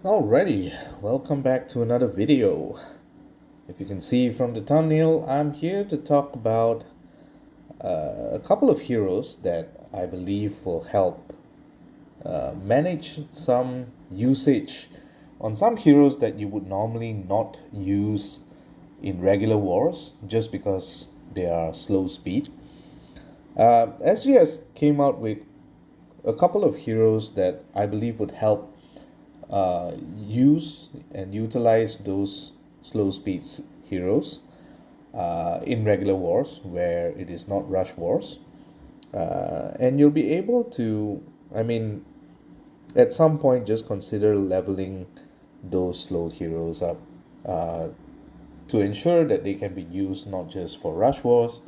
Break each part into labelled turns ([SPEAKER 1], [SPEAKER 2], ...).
[SPEAKER 1] Alrighty, welcome back to another video. If you can see from the thumbnail, I'm here to talk about a couple of heroes that I believe will help manage some usage on some heroes that you would normally not use in regular wars just because they are slow speed. SGS came out with a couple of heroes that I believe would help use and utilize those slow speeds heroes in regular wars where it is not rush wars. And you'll be able to, at some point, just consider leveling those slow heroes up to ensure that they can be used not just for rush wars,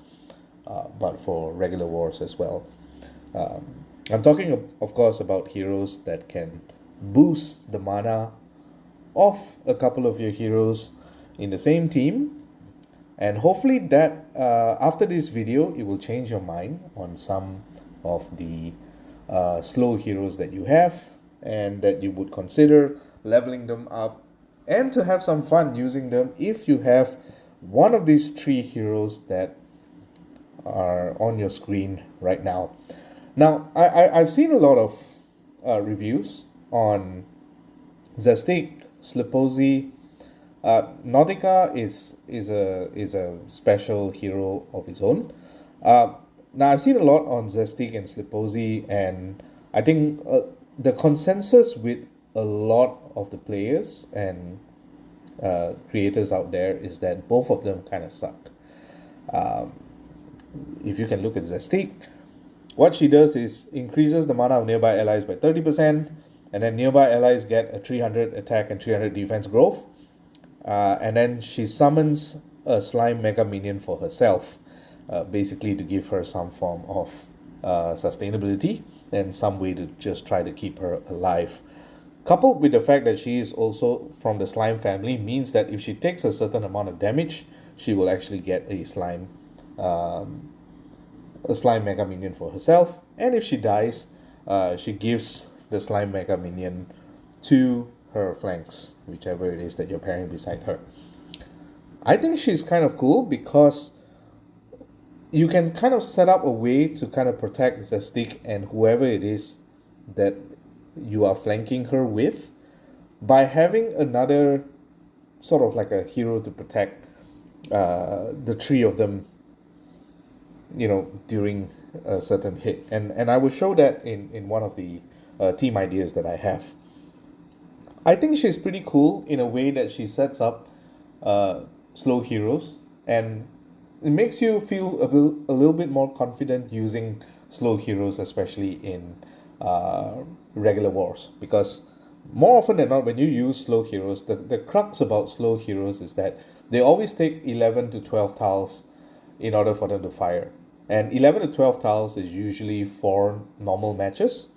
[SPEAKER 1] but for regular wars as well. I'm talking, of course, about heroes that can boost the mana of a couple of your heroes in the same team, and hopefully that after this video it will change your mind on some of the slow heroes that you have and that you would consider leveling them up and to have some fun using them if you have one of these three heroes that are on your screen right now. Now, I've seen a lot of reviews on Zestique, Sliposi. Nautica is a special hero of its own. Now I've seen a lot on Zestique and Sliposi, and I think the consensus with a lot of the players and creators out there is that both of them kind of suck. If you can look at Zestique, what she does is increases the mana of nearby allies by 30%, and then nearby allies get a 300 attack and 300 defense growth. And then she summons a slime mega minion for herself, basically to give her some form of sustainability and some way to just try to keep her alive. Coupled with the fact that she is also from the slime family means that if she takes a certain amount of damage, she will actually get a slime mega minion for herself, and if she dies, she gives the slime mega minion to her flanks, whichever it is that you're pairing beside her. I think she's kind of cool because you can kind of set up a way to kind of protect Zestique and whoever it is that you are flanking her with by having another sort of like a hero to protect the three of them, during a certain hit. And I will show that in one of the team ideas that I have. I think she's pretty cool in a way that she sets up slow heroes, and it makes you feel a little bit more confident using slow heroes, especially in regular wars. Because more often than not, when you use slow heroes, the crux about slow heroes is that they always take 11 to 12 tiles in order for them to fire. And 11 to 12 tiles is usually for normal matches.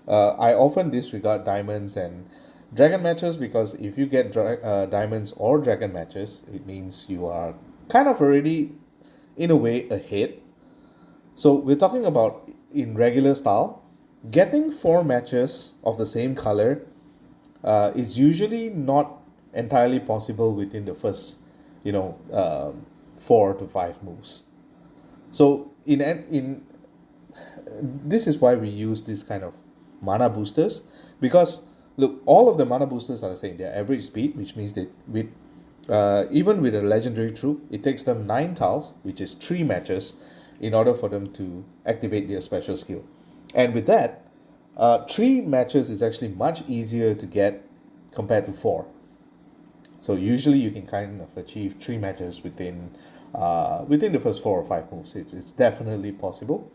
[SPEAKER 1] I often disregard diamonds and dragon matches because if you get diamonds or dragon matches, it means you are kind of already, in a way, ahead. So we're talking about in regular style, getting 4 matches of the same color is usually not entirely possible within the first, 4 to 5 moves. So in this is why we use this kind of mana boosters, because look, all of the mana boosters are the same. They're average speed, which means that with even with a legendary troop, it takes them 9 tiles, which is 3 matches, in order for them to activate their special skill. And with that, 3 matches is actually much easier to get compared to 4. So usually you can kind of achieve 3 matches within the first 4 or 5 moves. It's definitely possible.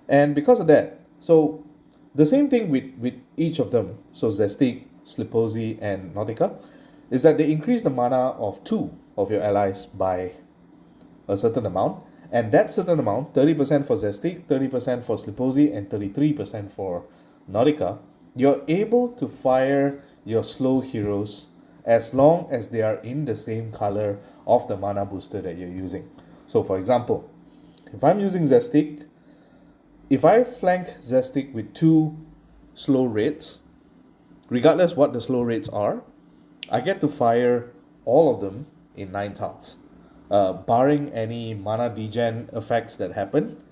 [SPEAKER 1] And because of that, so the same thing with each of them, so Zestique, Sliposi, and Nautica, is that they increase the mana of 2 of your allies by a certain amount. And that certain amount, 30% for Zestique, 30% for Sliposi, and 33% for Nautica, you're able to fire your slow heroes as long as they are in the same color of the mana booster that you're using. So for example, if I'm using Zestique, if I flank Zestique with 2 slow reds, regardless what the slow rates are, I get to fire all of them in 9 tiles. Barring any mana degen effects that happen,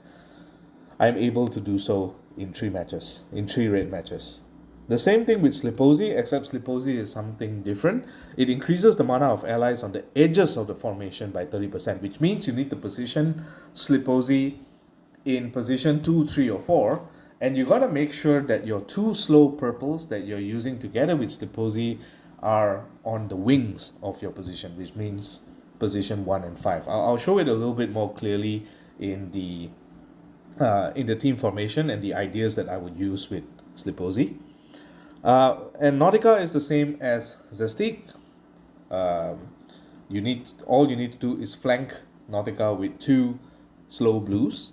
[SPEAKER 1] I'm able to do so in 3 matches, in 3 raid matches. The same thing with Sliposi, except Sliposi is something different. It increases the mana of allies on the edges of the formation by 30%, which means you need to position Sliposi in position 2, 3, or 4, and you gotta make sure that your 2 slow purples that you're using together with Sliposi are on the wings of your position, which means position 1 and 5. I'll show it a little bit more clearly in the team formation and the ideas that I would use with Sliposi. And Nautica is the same as Zestique. All you need to do is flank Nautica with 2 slow blues,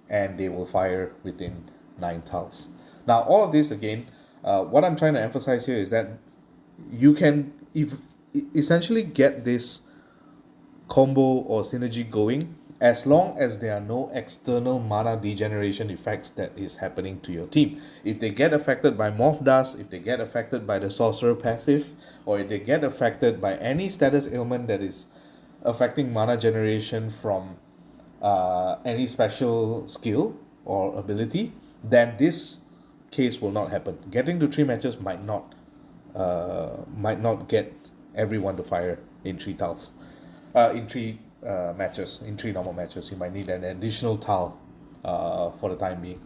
[SPEAKER 1] and they will fire within 9 tiles. Now, all of this again, what I'm trying to emphasize here is that you can essentially get this combo or synergy going as long as there are no external mana degeneration effects that is happening to your team. If they get affected by Morph Dust, if they get affected by the Sorcerer passive, or if they get affected by any status ailment that is affecting mana generation from any special skill or ability, then this case will not happen. Getting to 3 matches might not get everyone to fire in 3 tiles. In 3 matches, in 3 normal matches, you might need an additional tile for the time being.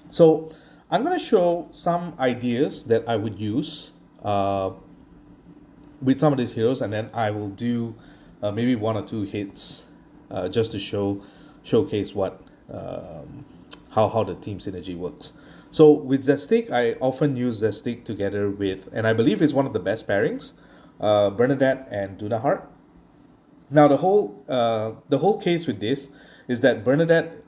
[SPEAKER 1] So I'm going to show some ideas that I would use with some of these heroes, and then I will do maybe 1 or 2 hits just to showcase what how the team synergy works. So with Zestique, I often use Zestique together with, and I believe it's one of the best pairings, Bernadette and Dunahart. Now the whole case with this is that Bernadette,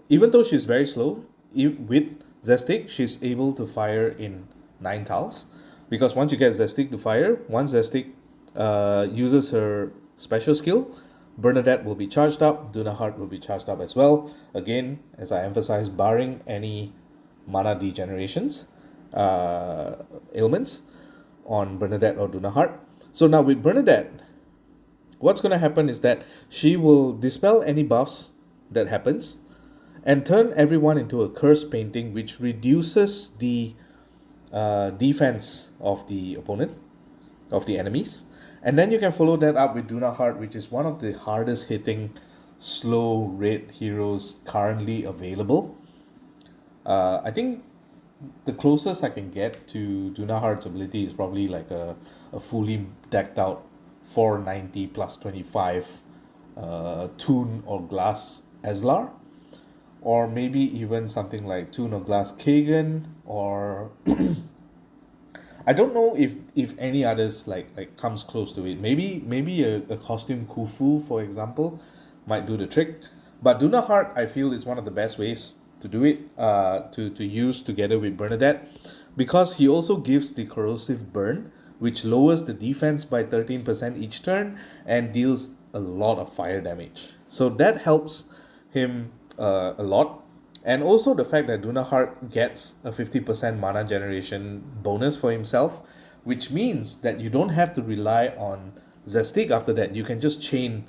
[SPEAKER 1] even though she's very slow, with Zestique she's able to fire in 9 tiles, because once you get Zestique to fire, once Zestique uses her special skill, Bernadette will be charged up, Dunahart will be charged up as well. Again, as I emphasize, barring any mana degenerations, ailments on Bernadette or Dunahart. So now with Bernadette, what's going to happen is that she will dispel any buffs that happens and turn everyone into a curse painting, which reduces the defense of the opponent, of the enemies. And then you can follow that up with Dunahart, which is one of the hardest hitting slow raid heroes currently available. I think the closest I can get to Dunahart's ability is probably like a fully decked out 490 plus 25 Toon or Glass Ezlar, or maybe even something like Toon or Glass Kagan, or I don't know if any others like comes close to it. Maybe a costume Khufu, for example, might do the trick. But Dunahart, I feel, is one of the best ways to do it, to use together with Bernadette, because he also gives the corrosive burn, which lowers the defense by 13% each turn and deals a lot of fire damage. So that helps him a lot. And also the fact that Dunahart gets a 50% mana generation bonus for himself, which means that you don't have to rely on Zestique after that. You can just chain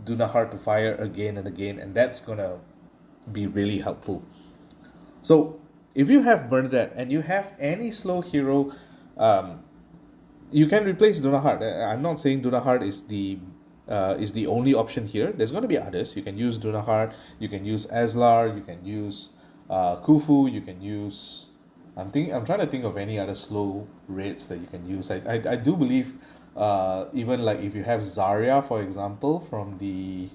[SPEAKER 1] Dunahart to fire again and again, and that's gonna be really helpful. So if you have Bernadette and you have any slow hero, you can replace Dunahart. I'm not saying Dunahart is the only option here. There's going to be others. You can use Dunahart, you can use Ezlar, you can use Khufu, you can use... I'm trying to think of any other slow raids that you can use. I do believe even like if you have Zarya, for example, from the...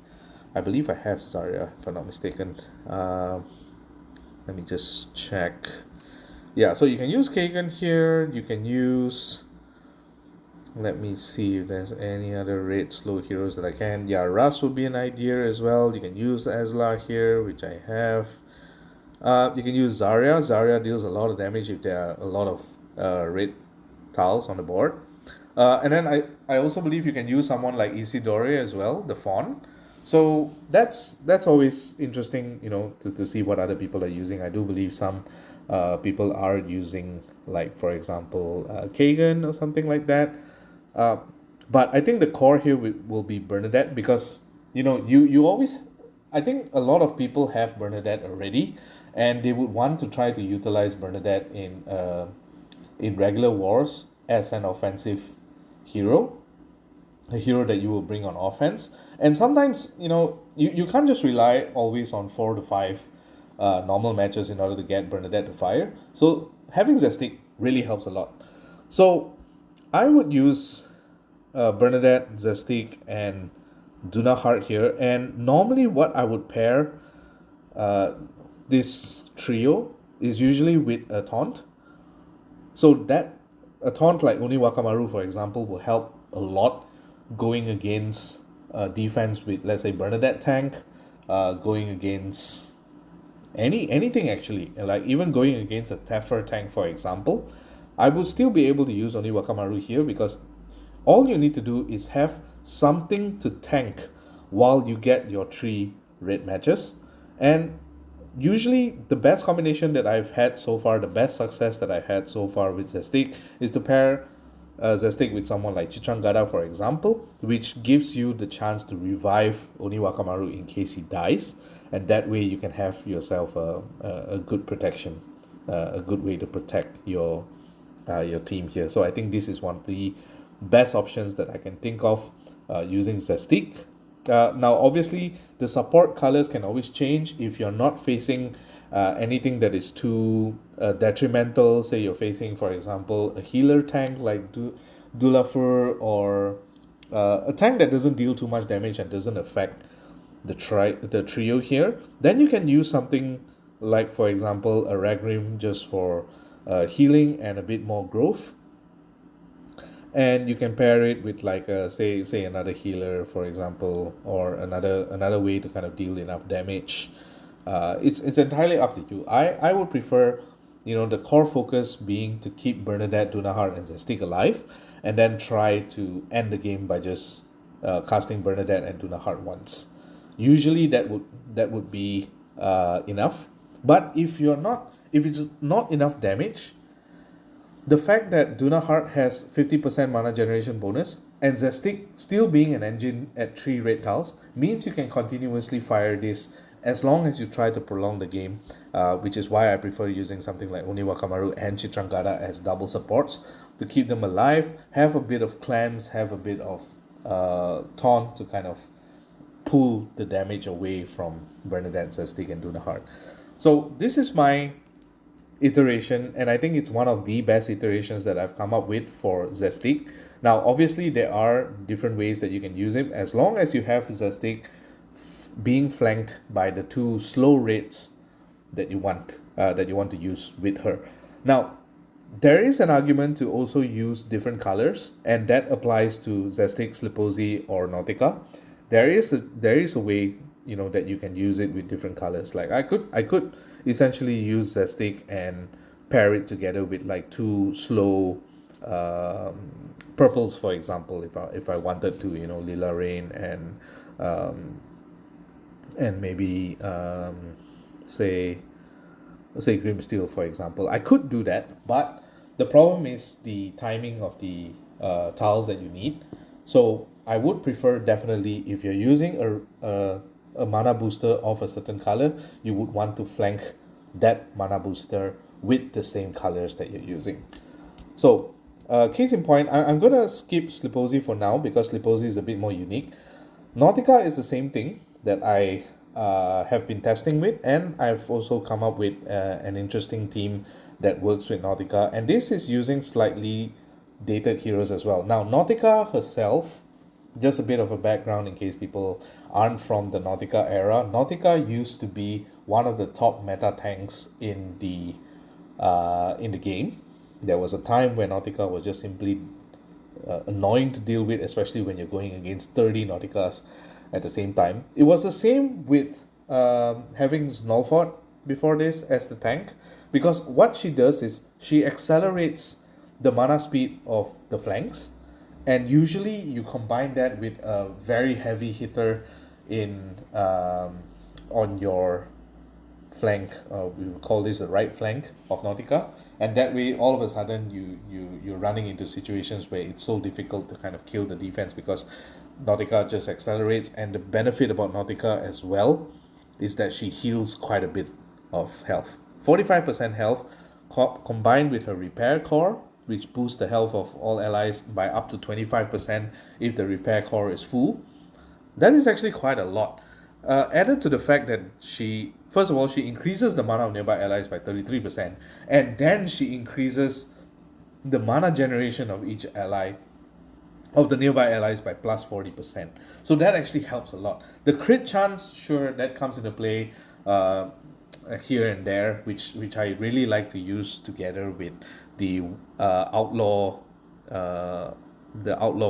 [SPEAKER 1] I believe I have Zarya, if I'm not mistaken. Let me just check. Yeah, so you can use Kagan here. You can use... Let me see if there's any other raid slow heroes that I can. Yeah, Russ would be an idea as well. You can use Ezlar here, which I have. You can use Zarya. Zarya deals a lot of damage if there are a lot of red tiles on the board. And then I also believe you can use someone like Isidore as well, the Fawn. So that's always interesting, to see what other people are using. I do believe some people are using, like, for example, Kagan or something like that. Uh, but I think the core here will be Bernadette, because you always, I think a lot of people have Bernadette already, and they would want to try to utilize Bernadette in regular wars as an offensive hero, a hero that you will bring on offense. And sometimes, you can't just rely always on 4 to 5 normal matches in order to get Bernadette to fire. So having Zestic really helps a lot. So I would use Bernadette, Zestic, and Dunahart here. And normally, what I would pair uh, this trio is usually with a taunt. So that a taunt like Oni Wakamaru, for example, will help a lot going against defense with, let's say, Bernadette tank, going against anything actually, like even going against a Teffer tank, for example. I would still be able to use Oni Wakamaru here, because all you need to do is have something to tank while you get your 3 red matches. And usually the best combination that I've had so far, the best success that I've had so far with Zestic, is to pair Zestic with someone like Chitrangada, for example, which gives you the chance to revive Oni Wakamaru in case he dies, and that way you can have yourself a good protection, a good way to protect your team here. So I think this is one of the best options that I can think of using Zestic. Now, obviously, the support colors can always change if you're not facing anything that is too detrimental. Say you're facing, for example, a healer tank like Dulafur, or a tank that doesn't deal too much damage and doesn't affect the trio here. Then you can use something like, for example, a Ragrim just for healing and a bit more growth. And you can pair it with, like, say another healer, for example, or another way to kind of deal enough damage. It's entirely up to you. I would prefer, the core focus being to keep Bernadette, Dunahart, and Zestic alive, and then try to end the game by just casting Bernadette and Dunahart once. Usually that would be enough. But if it's not enough damage, the fact that Dunahart has 50% mana generation bonus and Zestic still being an engine at 3 red tiles means you can continuously fire this as long as you try to prolong the game, which is why I prefer using something like Oni Wakamaru and Chitrangada as double supports to keep them alive, have a bit of cleanse, have a bit of taunt to kind of pull the damage away from Bernadette, Zestic, and Dunahart. So this is my iteration, and I think it's one of the best iterations that I've come up with for Zestic. Now, obviously, there are different ways that you can use it, as long as you have Zestic being flanked by the 2 slow rates that you want to use with her. Now, there is an argument to also use different colors, and that applies to Zestic, Sliposi, or Nautica. There is a way, that you can use it with different colors. Like I could essentially use Zestic and pair it together with, like, 2 slow purples, for example, if I wanted to, Lila Rain and maybe say Grimsteel, for example. I could do that, but the problem is the timing of the tiles that you need. So I would prefer, definitely, if you're using a mana booster of a certain color, you would want to flank that mana booster with the same colors that you're using. So, case in point, I'm going to skip Sliposi for now, because Sliposi is a bit more unique. Nautica is the same thing that I have been testing with, and I've also come up with an interesting team that works with Nautica, and this is using slightly dated heroes as well. Now, Nautica herself, just a bit of a background in case people aren't from the Nautica era. Nautica used to be one of the top meta tanks in the game. There was a time when Nautica was just simply annoying to deal with, especially when you're going against 30 Nauticas at the same time. It was the same with having Snolfort before this as the tank, because what she does is she accelerates the mana speed of the flanks, and usually you combine that with a very heavy hitter in on your flank. We will call this the right flank of Nautica, and that way all of a sudden you're running into situations where it's so difficult to kind of kill the defense because Nautica just accelerates. And the benefit about Nautica as well is that she heals quite a bit of health. 45% health combined with her repair core, which boosts the health of all allies by up to 25% if the repair core is full. That is actually quite a lot. Added to the fact that she, first of all, she increases the mana of nearby allies by 33%, and then she increases the mana generation of each ally, of the nearby allies, by plus 40%. So that actually helps a lot. The crit chance, sure, that comes into play here and there, which I really like to use together with the outlaw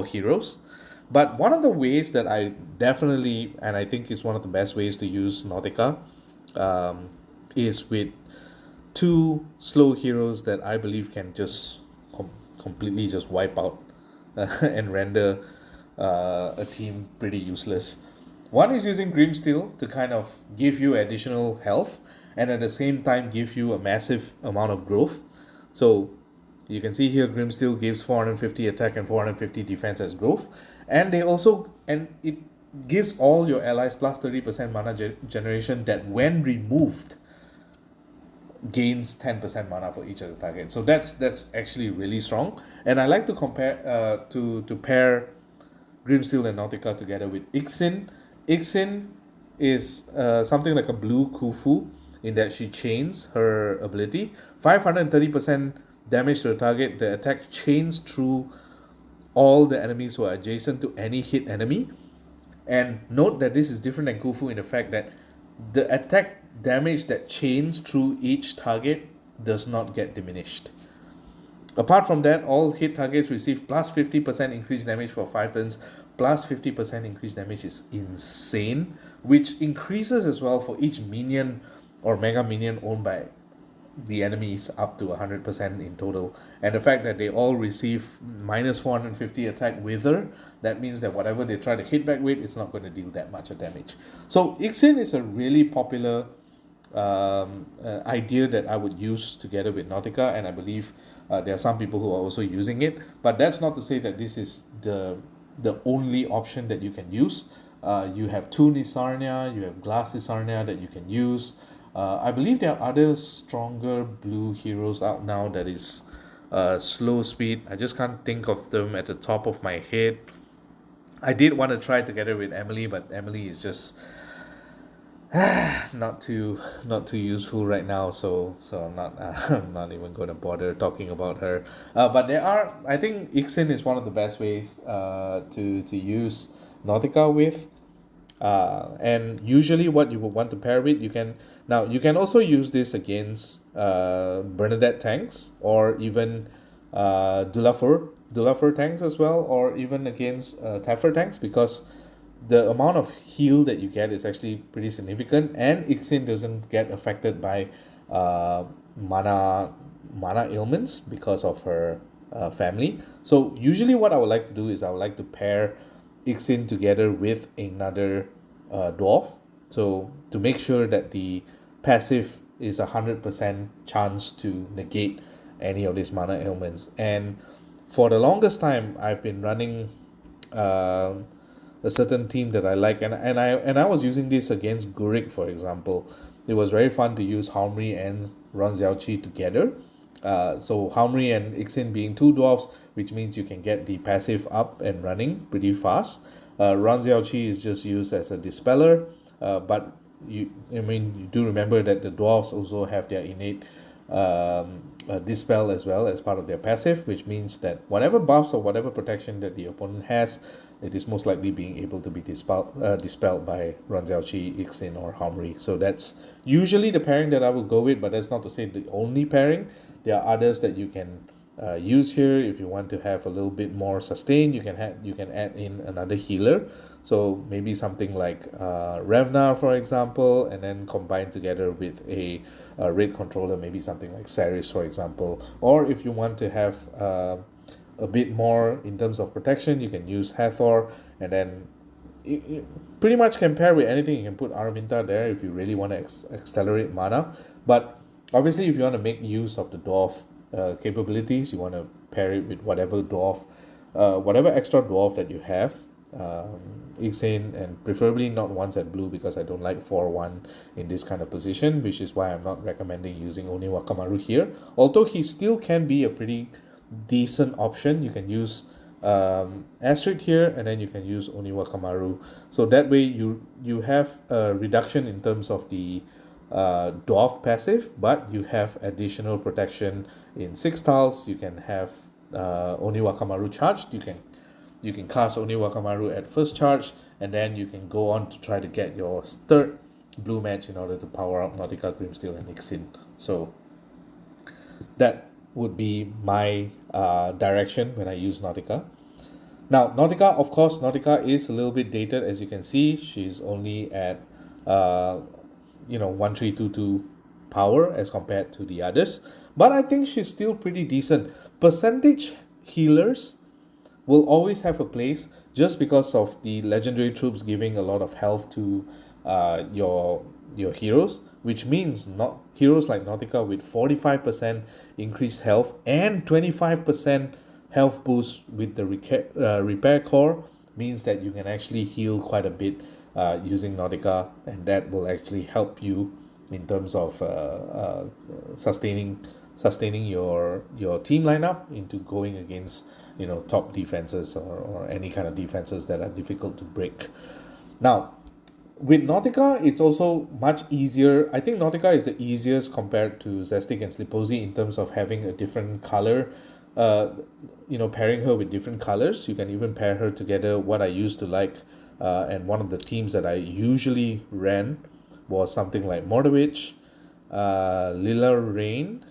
[SPEAKER 1] heroes. But one of the ways that I definitely, and I think is one of the best ways to use Nautica, is with two slow heroes that I believe can just completely just wipe out and render a team pretty useless. One is using Grimsteel to kind of give you additional health and at the same time give you a massive amount of growth. So you can see here Grimsteel gives 450 attack and 450 defense as growth. And it gives all your allies plus 30% mana generation that when removed gains 10% mana for each of the target. So that's actually really strong. And I like to compare to pair Grimsteel and Nautica together with Ixin. Ixin is something like a blue Kufu in that she chains her ability. 530% damage to the target. The attack chains through all the enemies who are adjacent to any hit enemy. And note that this is different than Kufu in the fact that the attack damage that chains through each target does not get diminished. Apart from that, all hit targets receive plus 50% increased damage for 5 turns. Plus 50% increased damage is insane, which increases as well for each minion or mega minion owned by the enemies up to 100% in total. And the fact that they all receive minus 450 attack wither, that means that whatever they try to hit back with, it's not going to deal that much of damage. So Ixin is a really popular idea that I would use together with Nautica, and I believe there are some people who are also using it. But that's not to say that this is the only option that you can use. You have two Nisarnia, you have Glass Nisarnia that you can use. I believe there are other stronger blue heroes out now that is slow speed. I just can't think of them at the top of my head. I did want to try together with Emily, but Emily is just not too useful right now. So I'm not I'm not even going to bother talking about her. But there are, I think Ixin is one of the best ways to use Nautica with. And usually what you would want to pair with, you can also use this against Bernadette tanks, or even Dulafur tanks as well, or even against Taffer tanks, because the amount of heal that you get is actually pretty significant, and Ixin doesn't get affected by mana ailments because of her family. So usually what I would like to do is I would like to pair Ixin together with another dwarf, so to make sure that the passive is 100% chance to negate any of these mana ailments. And for the longest time I've been running a certain team that I like, and I was using this against Gurik, for example. It was very fun to use Haumri and Ron Xiaoqi together. So Haumri and Ixin being two dwarfs, which means you can get the passive up and running pretty fast. Ron Xiaoqi is just used as a dispeller, but you do remember that the dwarfs also have their innate dispel as well as part of their passive, which means that whatever buffs or whatever protection that the opponent has, it is most likely being able to be dispelled by Ron Xiaoqi, Ixin, or Haumri. So that's usually the pairing that I would go with, but that's not to say the only pairing. There are others that you can use here. If you want to have a little bit more sustain, you can add in another healer. So maybe something like Revnar, for example, and then combine together with a raid controller, maybe something like Saris, for example. Or if you want to have a bit more in terms of protection, you can use Hathor, and then pretty much can pair with anything. You can put Araminta there if you really want to accelerate mana. But obviously, if you want to make use of the dwarf capabilities, you want to pair it with whatever extra dwarf that you have. Ixane, and preferably not one set blue, because I don't like 4-1 in this kind of position, which is why I'm not recommending using Oni Wakamaru here. Although he still can be a pretty decent option. You can use Astrid here, and then you can use Oni Wakamaru. So that way you have a reduction in terms of the dwarf passive, but you have additional protection in 6 tiles. You can have Oni Wakamaru charged. You can cast Oni Wakamaru at first charge, and then you can go on to try to get your third blue match in order to power up Nautica, Grimsteel, and Ixin. So that would be my direction when I use Nautica. Now, Nautica, of course, Nautica is a little bit dated. As you can see, she's only at 1322 power as compared to the others, but I think she's still pretty decent. Percentage healers will always have a place, just because of the legendary troops giving a lot of health to your heroes, which means not heroes like Nautica with 45% increased health and 25% health boost with the repair core means that you can actually heal quite a bit using Nautica, and that will actually help you in terms of sustaining your team lineup into going against top defenses or any kind of defenses that are difficult to break. Now, with Nautica, it's also much easier. I think Nautica is the easiest compared to Zestique and Sliposi in terms of having a different color. Pairing her with different colors. You can even pair her together. What I used to like, and one of the teams that I usually ran was something like Mordowitch, Lila Rain,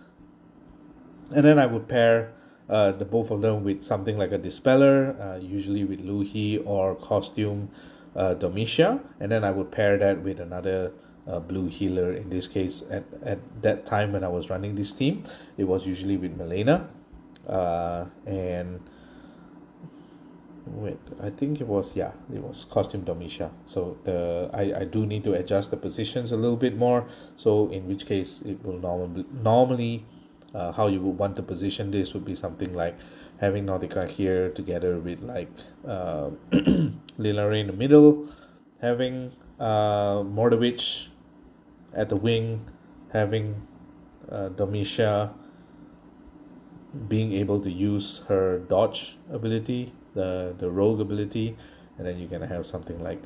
[SPEAKER 1] and then I would pair the both of them with something like a Dispeller, usually with Luhi or Costume Domitia, and then I would pair that with another blue healer. In this case, at that time when I was running this team, it was usually with Melena, and wait, I think it was Costume Domitia. So I do need to adjust the positions a little bit more, so in which case it will normally how you would want to position this would be something like having Nautica here together with like Lilare in the middle, having Mordowitch at the wing, having Domitia being able to use her dodge ability, the rogue ability, and then you're gonna have something like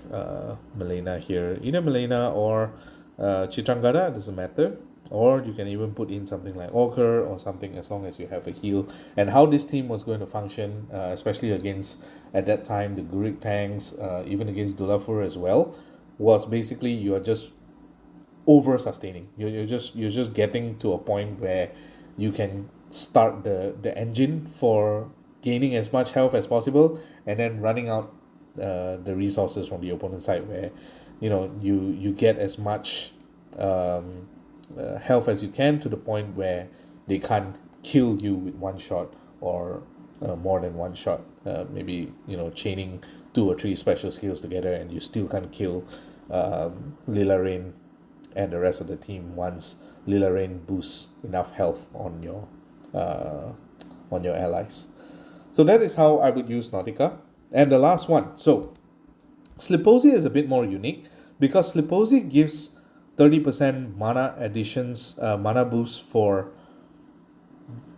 [SPEAKER 1] Melena here, either Melena or Chitrangada, doesn't matter. Or you can even put in something like Ochre or something, as long as you have a heal. And how this team was going to function, especially against, at that time, the Gurik tanks, even against Dulafur as well, was basically you are just over sustaining. You're just getting to a point where you can start the engine for gaining as much health as possible, and then running out the resources from the opponent's side, where you get as much health as you can, to the point where they can't kill you with one shot or more than one shot. Maybe chaining 2 or 3 special skills together, and you still can't kill Lilarain and the rest of the team once Lilarain boosts enough health on your allies. So that is how I would use Nautica. And the last one, so Sliposi is a bit more unique, because Sliposi gives 30% mana additions, mana boost for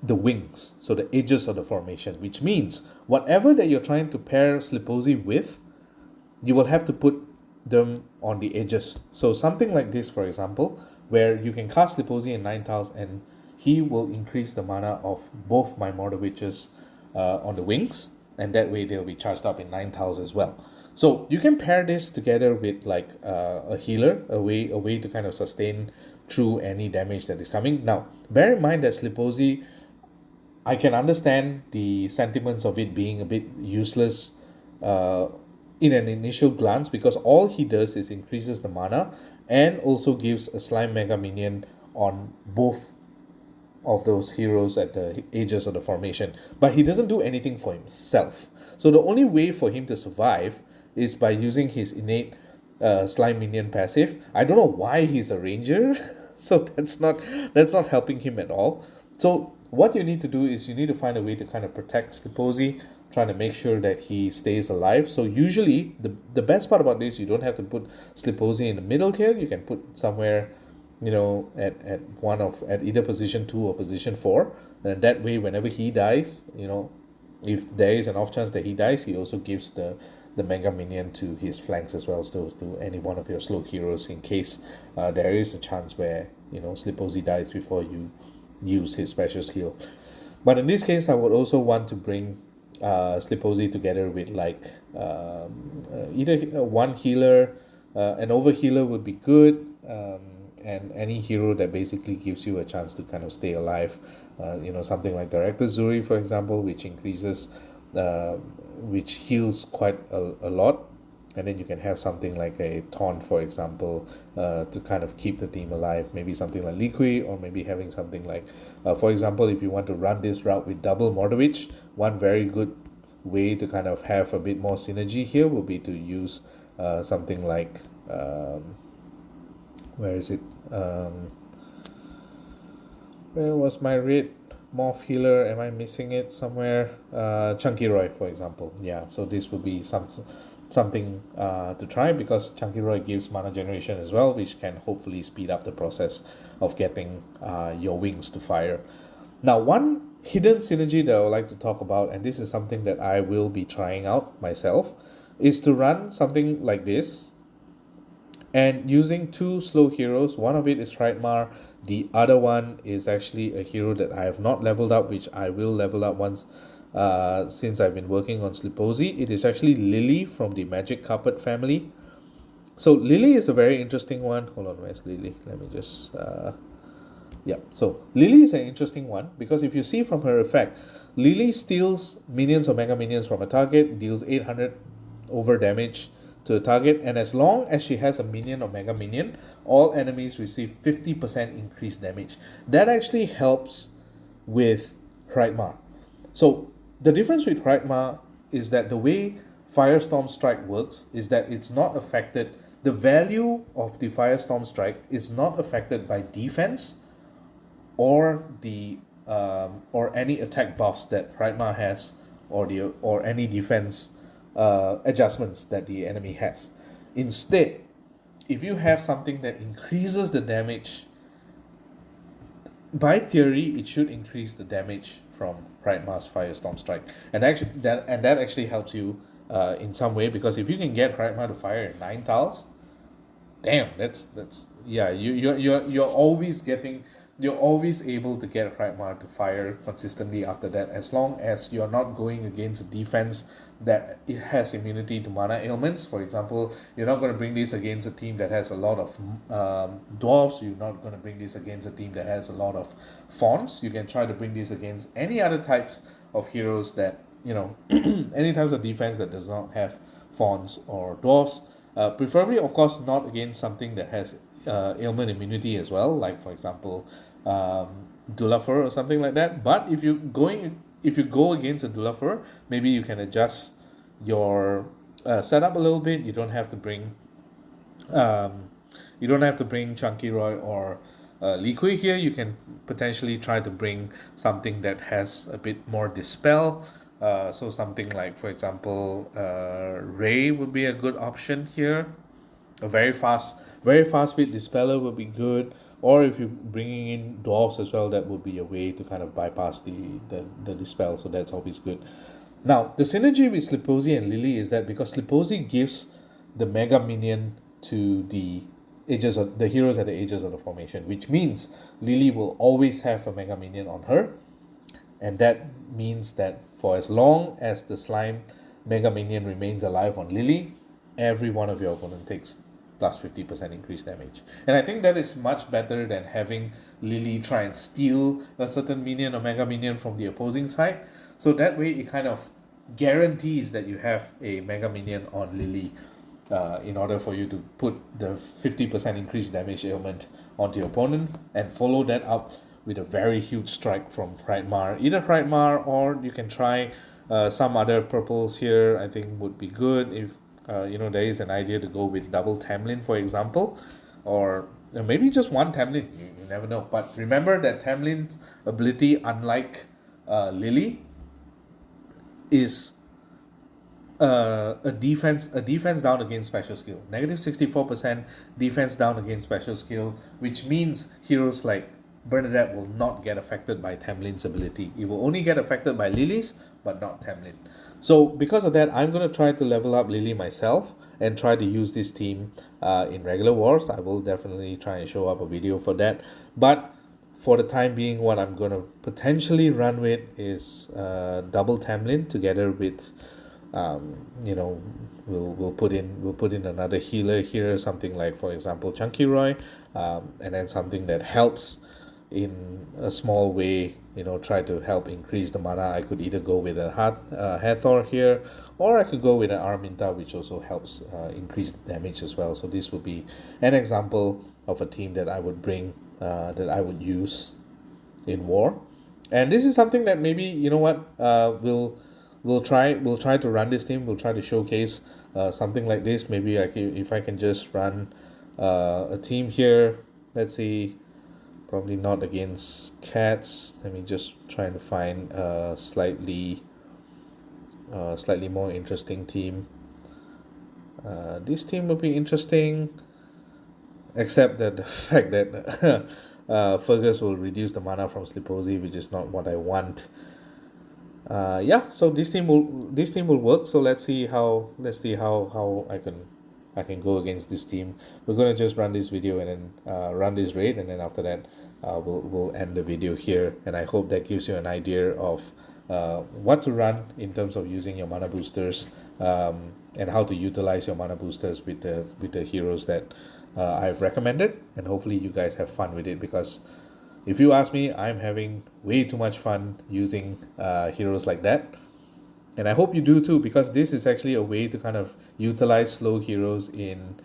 [SPEAKER 1] the wings, so the edges of the formation, which means whatever that you're trying to pair Sliposi with, you will have to put them on the edges. So something like this, for example, where you can cast Sliposi in 9 tiles, and he will increase the mana of both my Mordowitches on the wings, and that way they'll be charged up in 9 tiles as well. So you can pair this together with like a healer, a way to kind of sustain through any damage that is coming. Now, bear in mind that Sliposi, I can understand the sentiments of it being a bit useless in an initial glance, because all he does is increases the mana and also gives a slime mega minion on both of those heroes at the edges of the formation, but he doesn't do anything for himself. So the only way for him to survive is by using his innate slime minion passive. I don't know why he's a ranger, so that's not helping him at all. So what you need to do is you need to find a way to kind of protect Sliposi, trying to make sure that he stays alive. So usually the best part about this, you don't have to put Sliposi in the middle here. You can put somewhere, at either position 2 or position 4, and that way whenever he dies, if there is an off chance that he dies, he also gives the mega minion to his flanks as well, so to any one of your slow heroes, in case there is a chance where Sliposi dies before you use his special skill. But in this case, I would also want to bring Sliposi together with either one healer, an over healer would be good, and any hero that basically gives you a chance to kind of stay alive. Something like Director Zuri, for example, which heals quite a lot. And then you can have something like a taunt, for example, to kind of keep the team alive. Maybe something like Liqui, or maybe having something like, for example, if you want to run this route with double Mordovich, one very good way to kind of have a bit more synergy here will be to use something like, where is it? Where was my red morph healer? Am I missing it somewhere? Chunky Roy, for example. Yeah, so this would be something to try, because Chunky Roy gives mana generation as well, which can hopefully speed up the process of getting your wings to fire. Now, one hidden synergy that I would like to talk about, and this is something that I will be trying out myself, is to run something like this and using two slow heroes. One of it is Frightmar, the other one is actually a hero that I have not leveled up, which I will level up once, since I've been working on Sliposi. It is actually Lily from the Magic Carpet family. So Lily is a very interesting one. Hold on, where's Lily? Let me just yeah, so Lily is an interesting one, because if you see from her effect, Lily steals minions or mega minions from a target, deals 800 over damage to the target, and as long as she has a minion or mega minion, all enemies receive 50% increased damage. That actually helps with Frightmar. So the difference with Frightmar is that the way Firestorm Strike works is that it's not affected, the value of the Firestorm Strike is not affected by defense or any attack buffs that Frightmar has, or any defense adjustments that the enemy has. Instead, if you have something that increases the damage, by theory it should increase the damage from Frightmar's Firestorm Strike, and that actually helps you in some way, because if you can get Frightmar to fire in 9 tiles, damn, that's yeah, you're always able to get Frightmar to fire consistently after that, as long as you're not going against a defense that it has immunity to mana ailments. For example, you're not going to bring this against a team that has a lot of dwarves. You're not going to bring this against a team that has a lot of fawns. You can try to bring this against any other types of heroes that, any types of defense that does not have fawns or dwarves. Preferably, of course, not against something that has ailment immunity as well, like for example, Dulafur or something like that. But if you go against a Dulafur, maybe you can adjust your setup a little bit. You don't have to bring Chunky Roy or Liqui here. You can potentially try to bring something that has a bit more dispel. So something like, for example, Ray would be a good option here. A very fast speed dispeller would be good. Or if you're bringing in dwarves as well, that would be a way to kind of bypass the dispel. So that's always good. Now, the synergy with Sliposi and Lily is that because Sliposi gives the mega minion to the heroes at the edges of the formation, which means Lily will always have a mega minion on her. And that means that for as long as the slime mega minion remains alive on Lily, every one of your opponent takes plus 50% increased damage. And I think that is much better than having Lily try and steal a certain minion or mega minion from the opposing side. So that way it kind of guarantees that you have a mega minion on Lily in order for you to put the 50% increased damage ailment onto your opponent, and follow that up with a very huge strike from Frightmar. Either Frightmar, or you can try some other purples here, I think would be good. If there is an idea to go with double Tamlin, for example, or maybe just one Tamlin. You never know. But remember that Tamlin's ability, unlike Lily, is a defense down against special skill. Negative 64% defense down against special skill, which means heroes like Bernadette will not get affected by Tamlin's ability. It will only get affected by Lily's, but not Tamlin. So because of that, I'm going to try to level up Lily myself and try to use this team in regular wars. I will definitely try and show up a video for that. But for the time being, what I'm going to potentially run with is double Tamlin together with we'll put in another healer here, something like, for example, Chunky Roy, and then something that helps in a small way, try to help increase the mana. I could either go with a Hathor here, or I could go with an Araminta, which also helps increase the damage as well. So this would be an example of a team that I would bring, that I would use in war. And this is something that maybe, we'll try to run this team. We'll try to showcase something like this. Maybe if I can just run a team here. Let's see, probably not against cats. Let me just try to find a slightly more interesting team. This team will be interesting, except that the fact that Fergus will reduce the mana from Sliposi, which is not what I want. So this team will work. So let's see how I can go against this team. We're gonna just run this video and then run this raid, and then after that we'll end the video here. And I hope that gives you an idea of what to run in terms of using your mana boosters, and how to utilize your mana boosters with the heroes that I've recommended. And hopefully you guys have fun with it, because if you ask me, I'm having way too much fun using heroes like that. And I hope you do too, because this is actually a way to kind of utilize slow heroes in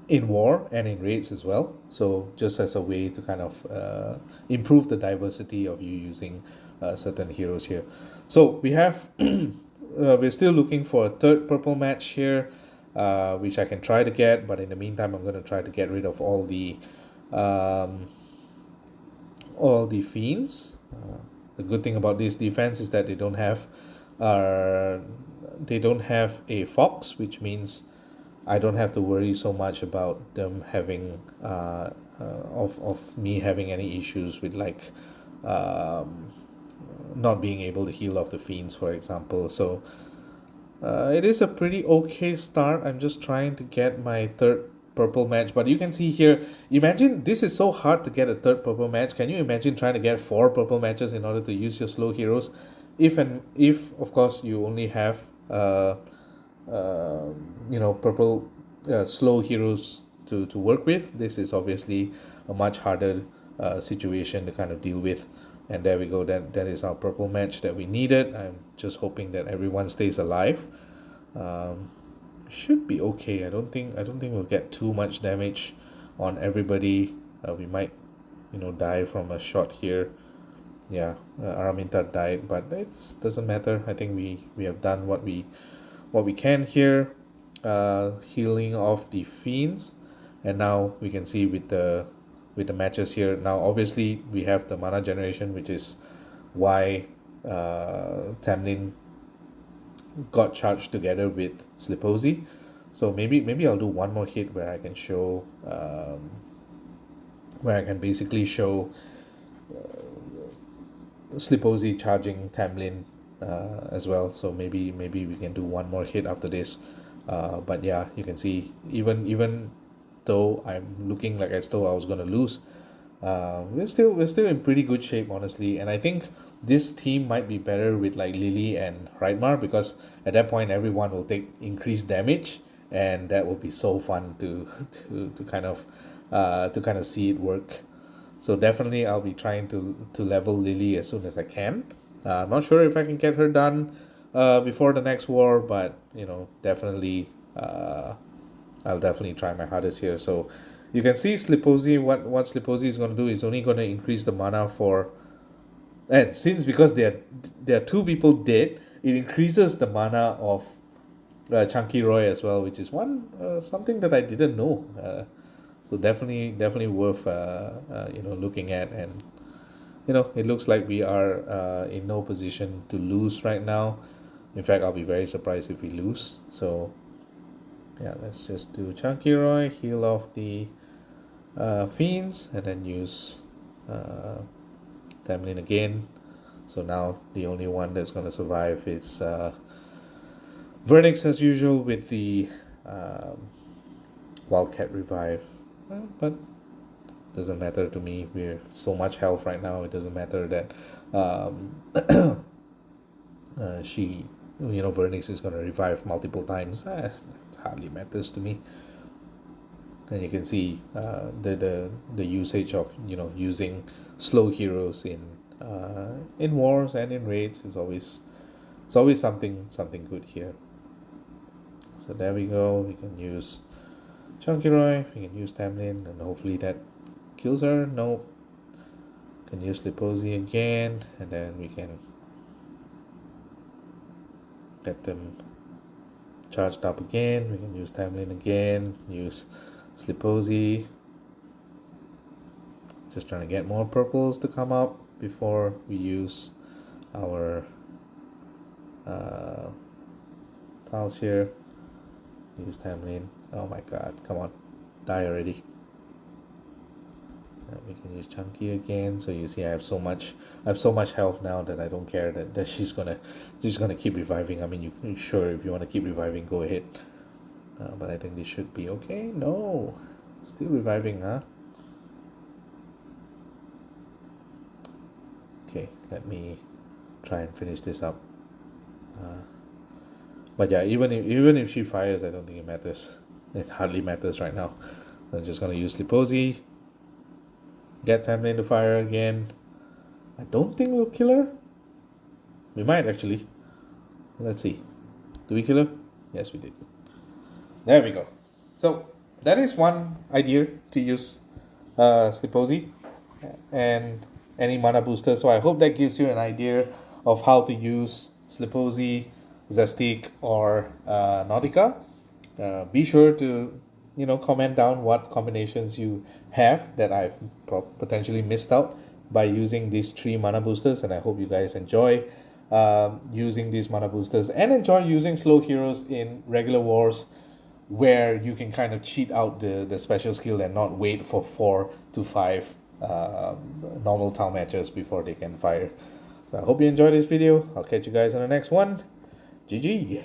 [SPEAKER 1] war and in raids as well. So just as a way to kind of improve the diversity of you using certain heroes here. So we have we're still looking for a third purple match here, which I can try to get. But in the meantime, I'm going to try to get rid of all the fiends. The good thing about this defense is that they don't have a fox, which means I don't have to worry so much about them having of me having any issues with like not being able to heal off the fiends, for example. So it is a pretty okay start. I'm just trying to get my third purple match, but you can see here, imagine this is so hard to get a third purple match. Can you imagine trying to get 4 purple matches in order to use your slow heroes, if of course you only have purple slow heroes to work with. This is obviously a much harder situation to kind of deal with. And there we go, that is our purple match that we needed. I'm just hoping that everyone stays alive. Should be okay. I don't think we'll get too much damage on everybody. We might die from a shot here. Araminta died, but it doesn't matter. I think we have done what we can here, healing off the fiends. And now we can see with the matches here, now obviously we have the mana generation, which is why Tamlin got charged together with Sliposi. So maybe I'll do one more hit where I can show where I can basically show Sliposi charging Tamlin as well. So maybe we can do one more hit after this. But yeah, you can see even though I'm looking like as though I was gonna lose, we're still in pretty good shape, honestly. And I think this team might be better with like Lily and Reitmar, because at that point everyone will take increased damage, and that will be so fun to kind of see it work. So definitely I'll be trying to level Lily as soon as I can. I'm not sure if I can get her done before the next war, but definitely I'll definitely try my hardest here. So you can see Sliposi, what Sliposi is going to do is only going to increase the mana for, and since because there are 2 people dead, it increases the mana of Chunky Roy as well, which is one something that I didn't know. So definitely worth looking at. And it looks like we are in no position to lose right now. In fact, I'll be very surprised if we lose. So yeah, let's just do Chunky Roy, heal off the Fiends, and then use Tamlin again. So now the only one that's going to survive is Vernix as usual with the Wildcat Revive. But doesn't matter to me. We're so much health right now. It doesn't matter that she, Vernix is going to revive multiple times. It hardly matters to me. And you can see the usage of using slow heroes in wars and in raids is always something good here. So there we go. We can use Chunky Roy, we can use Tamlin, and hopefully that kills her. Nope. Can use Sliposi again, and then we can get them charged up again. We can use Tamlin again, use Sliposi. Just trying to get more purples to come up before we use our tiles here. Use Tamlin. Oh my god, come on, die already. And we can use Chunky again. So you see I have so much health now that I don't care that she's gonna keep reviving. I mean, you sure, if you want to keep reviving, go ahead. But I think this should be okay. No, still reviving, huh? Okay, let me try and finish this up. But yeah, even if she fires, I don't think it matters. It hardly matters right now. I'm just gonna use Sliposi. Get Tamlin to fire again. I don't think we'll kill her. We might actually. Let's see. Do we kill her? Yes, we did. There we go. So that is one idea to use Sliposi and any mana booster. So I hope that gives you an idea of how to use Sliposi, Zestique, or Nautica. Be sure to comment down what combinations you have that I've potentially missed out by using these 3 mana boosters, and I hope you guys enjoy using these mana boosters and enjoy using slow heroes in regular wars, where you can kind of cheat out the special skill and not wait for 4 to 5 normal town matches before they can fire. So I hope you enjoyed this video. I'll catch you guys on the next one. GG.